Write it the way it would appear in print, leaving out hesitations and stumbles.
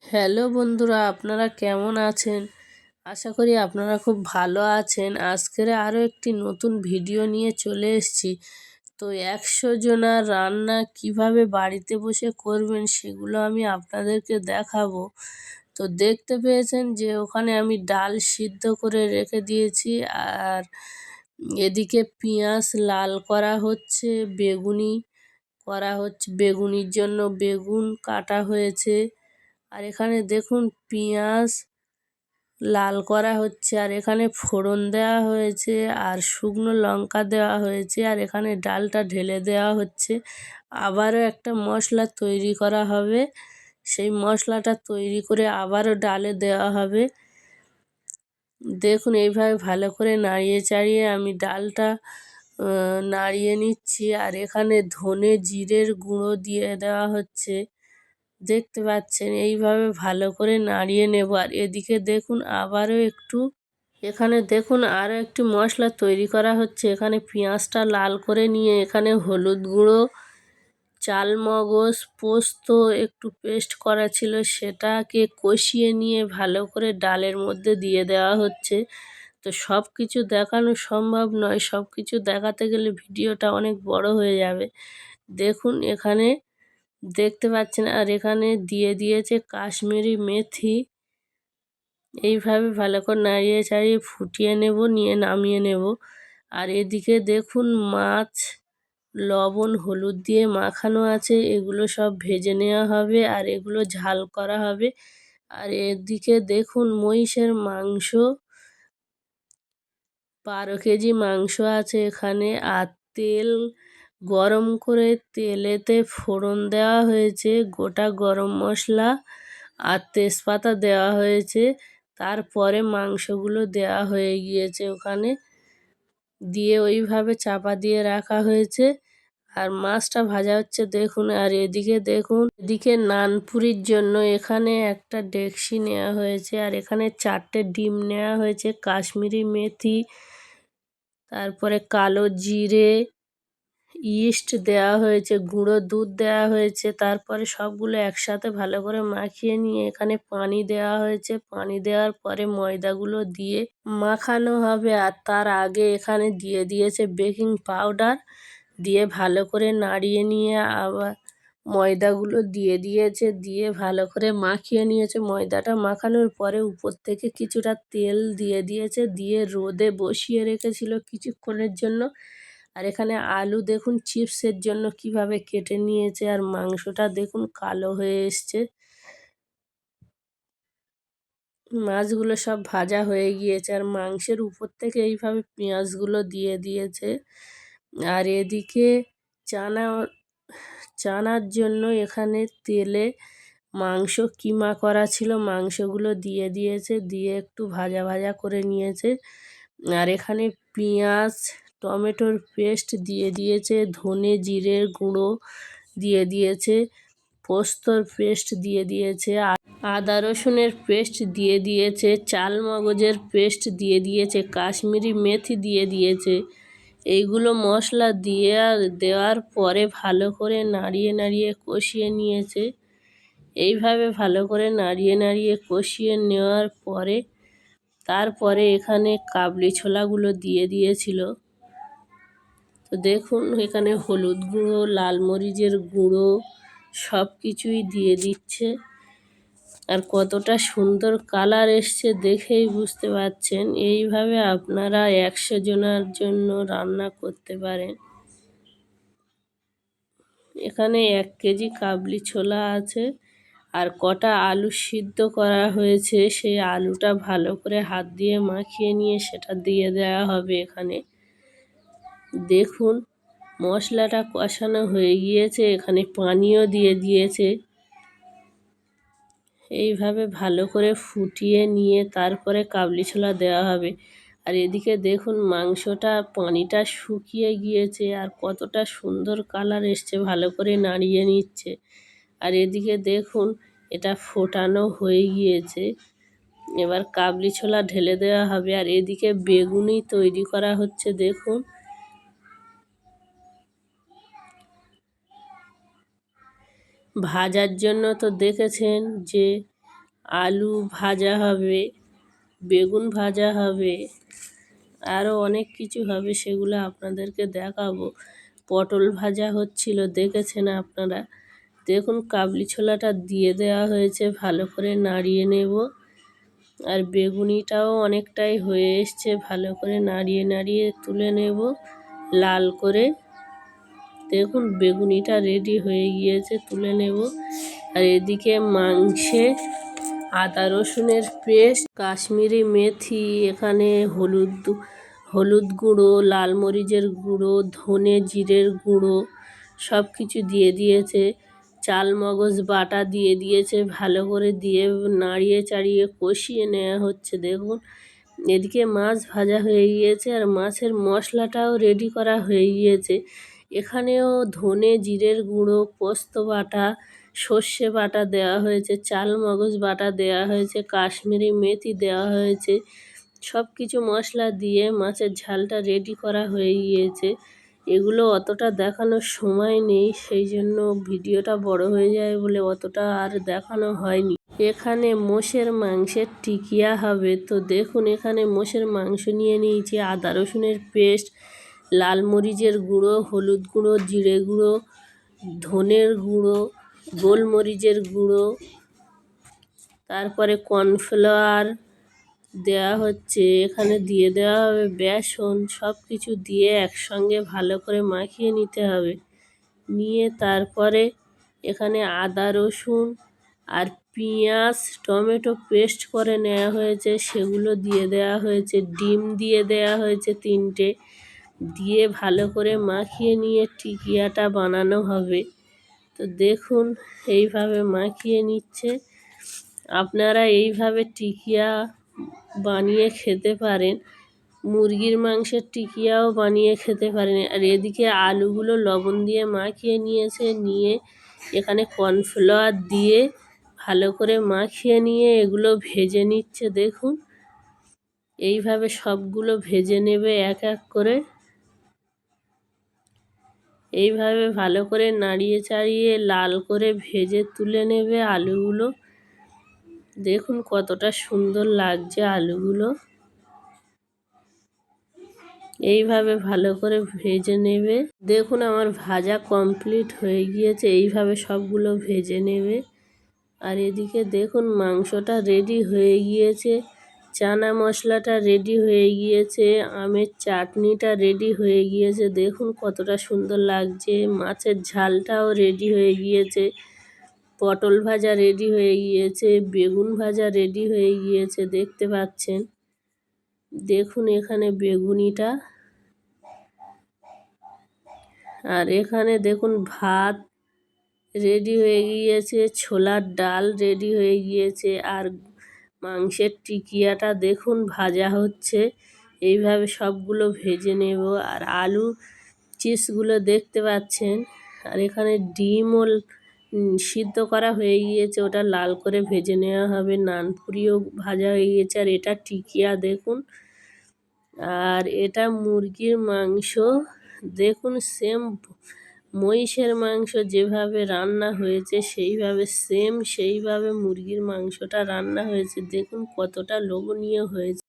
Hello বন্ধুরা, আপনারা কেমন আছেন? আশা করি আপনারা খুব ভালো আছেন। আজকের আরও একটি নতুন ভিডিও নিয়ে চলে এসেছি। তো 100 জনার রান্না কিভাবে বাড়িতে বসে করবেন সেগুলো আমি আপনাদেরকে দেখাবো। তো দেখতে পেয়েছেন যে ওখানে আমি ডাল সিদ্ধ করে রেখে দিয়েছি, আর এদিকে পেঁয়াজ লাল করা হচ্ছে, বেগুনির জন্য বেগুন কাটা হয়েছে। আর এখানে দেখুন পেঁয়াজ লাল করা হচ্ছে, আর এখানে ফোড়ন দেওয়া হয়েছে, আর শুকনো লঙ্কা দেওয়া হয়েছে, আর এখানে ডালটা ঢেলে দেওয়া হচ্ছে। আবারও একটা মশলা তৈরি করা হবে, সেই মশলাটা তৈরি করে আবারও ডালে দেওয়া হবে। দেখুন এইভাবে ভালো করে নাড়িয়ে চাড়িয়ে আমি ডালটা নাড়িয়ে নিচ্ছি। আর এখানে ধনে জিরের গুঁড়ো দিয়ে দেওয়া হচ্ছে, দেখতে পাচ্ছেন। এইভাবে ভালো করে নাড়িয়ে নেব। আর এদিকে দেখুন এখানে দেখুন আরও একটি মশলা তৈরি করা হচ্ছে। এখানে পেঁয়াজটা লাল করে নিয়ে এখানে হলুদ গুঁড়ো, চালমগজ, পোস্ত একটু পেস্ট করা ছিল, সেটাকে কষিয়ে নিয়ে ভালো করে ডালের মধ্যে দিয়ে দেওয়া হচ্ছে। তো সব কিছু দেখানো সম্ভব নয়, সব কিছু দেখাতে গেলে ভিডিওটা অনেক বড় হয়ে যাবে। দেখুন এখানে দেখতে পাচ্ছেন, আর এখানে দিয়ে দিয়েছে কাশ্মীরি মেথি। এইভাবে ভালো করে নাড়িয়ে চাড়িয়ে ফুটিয়ে নেব, নিয়ে নামিয়ে নেব। আর এদিকে দেখুন মাছ লবণ হলুদ দিয়ে মাখানো আছে, এগুলো সব ভেজে নেওয়া হবে, আর এগুলো ঝাল করা হবে। আর এদিকে দেখুন মহিষের মাংস, 12 কেজি মাংস আছে এখানে। আর তেল গরম করে তেলেতে ফোড়ন দেওয়া হয়েছে, গোটা গরম মশলা আর তেজপাতা দেওয়া হয়েছে। তারপরে মাংসগুলো দেওয়া হয়ে গিয়েছে ওখানে, দিয়ে ওইভাবে চাপা দিয়ে রাখা হয়েছে। আর মাছটা ভাজা হচ্ছে দেখুন। আর এদিকে দেখুন, এদিকে নানপুরির জন্য এখানে একটা ডেকচি নেওয়া হয়েছে, আর এখানে 4টে ডিম নেওয়া হয়েছে, কাশ্মীরি মেথি, তারপরে কালো জিরে, ইস্ট দেওয়া হয়েছে, গুঁড়ো দুধ দেওয়া হয়েছে। তারপরে সবগুলো একসাথে ভালো করে মাখিয়ে নিয়ে এখানে পানি দেওয়া হয়েছে। পানি দেওয়ার পরে ময়দাগুলো দিয়ে মাখানো হবে। আর তার আগে এখানে দিয়ে দিয়েছে বেকিং পাউডার, দিয়ে ভালো করে নাড়িয়ে নিয়ে আবার ময়দাগুলো দিয়ে দিয়েছে, দিয়ে ভালো করে মাখিয়ে নিয়েছে। ময়দাটা মাখানোর পরে উপর থেকে কিছুটা তেল দিয়ে দিয়েছে, দিয়ে রোদে বসিয়ে রেখেছিল কিছুক্ষণের জন্য। আর এখানে আলু দেখুন চিপসের জন্য কিভাবে কেটে নিয়েছে, আর মাংসটা দেখুন কালো হয়ে এসছে। মাছগুলো সব ভাজা হয়ে গিয়েছে, আর মাংসের উপর থেকে এইভাবে পেঁয়াজগুলো দিয়ে দিয়েছে। আর এদিকে চানা চানার জন্য এখানে তেলে মাংস কিমা করা ছিল, মাংসগুলো দিয়ে দিয়েছে, দিয়ে একটু ভাজা ভাজা করে নিয়েছে। আর এখানে পেঁয়াজ টমেটোর পেস্ট দিয়ে দিয়েছে, ধনে জিরের গুঁড়ো দিয়ে দিয়েছে, পোস্তর পেস্ট দিয়ে দিয়েছে, আদা রসুনের পেস্ট দিয়ে দিয়েছে, চাল মগজের পেস্ট দিয়ে দিয়েছে, কাশ্মীরি মেথি দিয়ে দিয়েছে। এইগুলো মশলা দেওয়ার পরে ভালো করে নাড়িয়ে নাড়িয়ে কষিয়ে নিয়েছে। এইভাবে ভালো করে নাড়িয়ে নাড়িয়ে কষিয়ে নেওয়ার পরে তারপরে এখানে কাবলি ছোলাগুলো দিয়ে দিয়েছিল। তো দেখুন এখানে হলুদ গুঁড়ো, লাল মরিচের গুঁড়ো সব কিছুই দিয়ে দিচ্ছে। আর কতটা সুন্দর কালার এসছে দেখেই বুঝতে পারছেন। এইভাবে আপনারা 100 জনের জন্য রান্না করতে পারেন। এখানে 1 কেজি কাবলি ছোলা আছে, আর কটা আলু সিদ্ধ করা হয়েছে, সেই আলুটা ভালো করে হাত দিয়ে মাখিয়ে নিয়ে সেটা দিয়ে দেওয়া হবে এখানে। দেখুন মশলাটা কষানো হয়ে গিয়েছে, এখানে পানিও দিয়ে দিয়েছে। এইভাবে ভালো করে ফুটিয়ে নিয়ে তারপরে কাবলি ছোলা দেওয়া হবে। আর এদিকে দেখুন মাংসটা পানিটা শুকিয়ে গিয়েছে, আর কতটা সুন্দর কালার এসছে, ভালো করে নাড়িয়ে নিচ্ছে। আর এদিকে দেখুন এটা ফোটানো হয়ে গিয়েছে, এবার কাবলি ছোলা ঢেলে দেওয়া হবে। আর এদিকে বেগুনি তৈরি করা হচ্ছে দেখুন। ভাজার জন্য তো দেখেছেন যে আলু ভাজা হবে, বেগুন ভাজা হবে, আরও অনেক কিছু হবে, সেগুলো আপনাদেরকে দেখাবো। পটল ভাজা হচ্ছিল, দেখেছেন আপনারা। দেখুন কাবলি ছোলাটা দিয়ে দেওয়া হয়েছে, ভালো করে নাড়িয়ে নেব। আর বেগুনিটাও অনেকটাই হয়ে এসছে, ভালো করে নাড়িয়ে নাড়িয়ে তুলে নেব লাল করে। দেখুন বেগুনিটা রেডি হয়ে গিয়েছে, তুলে নেব। আর এদিকে মাংসে আদা রসুনের পেস্ট, কাশ্মীরি মেথি, এখানে হলুদ গুঁড়ো, লাল মরিচের গুঁড়ো, ধনে জিরের গুঁড়ো সব কিছু দিয়ে দিয়েছে। চাল মগজ বাটা দিয়ে দিয়েছে, ভালো করে দিয়ে নাড়িয়ে চাড়িয়ে কষিয়ে নেওয়া হচ্ছে। দেখুন এদিকে মাছ ভাজা হয়ে গিয়েছে, আর মাছের মশলাটাও রেডি করা হয়ে গিয়েছে। এখানেও ধনে জিরের গুঁড়ো, পোস্ত বাটা, সর্ষে বাটা দেওয়া হয়েছে, চাল মগজ বাটা দেওয়া হয়েছে, কাশ্মীরি মেথি দেওয়া হয়েছে। সব কিছু মশলা দিয়ে মাছের ঝালটা রেডি করা হয়ে গিয়েছে। এগুলো অতটা দেখানোর সময় নেই, সেই জন্য ভিডিওটা বড় হয়ে যায় বলে অতটা আর দেখানো হয়নি। এখানে মোষের মাংসের টিকিয়া হবে। তো দেখুন এখানে মোষের মাংস নিয়ে নিয়েছি, আদা রসুনের পেস্ট, লাল মরিচের গুঁড়ো, হলুদ গুঁড়ো, জিরে গুঁড়ো, ধনের গুঁড়ো, গোলমরিচের গুঁড়ো, তারপরে কর্নফ্লাওয়ার দেওয়া হচ্ছে। এখানে দিয়ে দেওয়া হবে বেসন। সব কিছু দিয়ে একসঙ্গে ভালো করে মাখিয়ে নিতে হবে। নিয়ে তারপরে এখানে আদা রসুন আর পেঁয়াজ টমেটো পেস্ট করে নেওয়া হয়েছে, সেগুলো দিয়ে দেওয়া হয়েছে। ডিম দিয়ে দেওয়া হয়েছে 3টে, দিয়ে ভালো করে মাখিয়ে নিয়ে টিকিয়াটা বানানো হবে। তো দেখুন এইভাবে মাখিয়ে নিচ্ছে। আপনারা এইভাবে টিকিয়া বানিয়ে খেতে পারেন, মুরগির মাংসের টিকিয়াও বানিয়ে খেতে পারেন। আর এদিকে আলুগুলো লবণ দিয়ে মাখিয়ে নিয়েছে, নিয়ে এখানে কর্নফ্লাওয়ার দিয়ে ভালো করে মাখিয়ে নিয়ে এগুলো ভেজে নিচ্ছে। দেখুন এইভাবে সবগুলো ভেজে নেবে এক এক করে। এইভাবে ভালো করে নাড়িয়ে চাড়িয়ে লাল করে ভেজে তুলে নেবে আলুগুলো। দেখুন কতটা সুন্দর লাগছে আলুগুলো। এইভাবে ভালো করে ভেজে নেবে। দেখুন আমার ভাজা কমপ্লিট হয়ে গিয়েছে, এইভাবে সবগুলো ভেজে নেবে। আর এদিকে দেখুন মাংসটা রেডি হয়ে গিয়েছে, চানা মশলাটা রেডি হয়ে গিয়েছে, আমের চাটনিটা রেডি হয়ে গিয়েছে। দেখুন কতটা সুন্দর লাগছে। মাছের ঝালটাও রেডি হয়ে গিয়েছে, পটল ভাজা রেডি হয়ে গিয়েছে, বেগুন ভাজা রেডি হয়ে গিয়েছে, দেখতে পাচ্ছেন। দেখুন এখানে বেগুনিটা, আর এখানে দেখুন ভাত রেডি হয়ে গিয়েছে, ছোলার ডাল রেডি হয়ে গিয়েছে, আর মাংসের টিকিয়াটা দেখুন ভাজা হচ্ছে। এইভাবে সবগুলো ভেজে নেব। আর আলু চিপসগুলো দেখতে পাচ্ছেন। আর এখানে ডিমও সিদ্ধ করা হয়ে গিয়েছে, ওটা লাল করে ভেজে নেওয়া হবে। নানপুরিও ভাজা হয়ে গিয়েছে। আর এটা টিকিয়া দেখুন। আর এটা মুরগির মাংস। দেখুন সেম মহিষের মাংস যেভাবে রান্না হয়েছে সেইভাবে মুরগির মাংসটা রান্না হয়েছে। দেখুন কতটা লোভনীয় হয়েছে।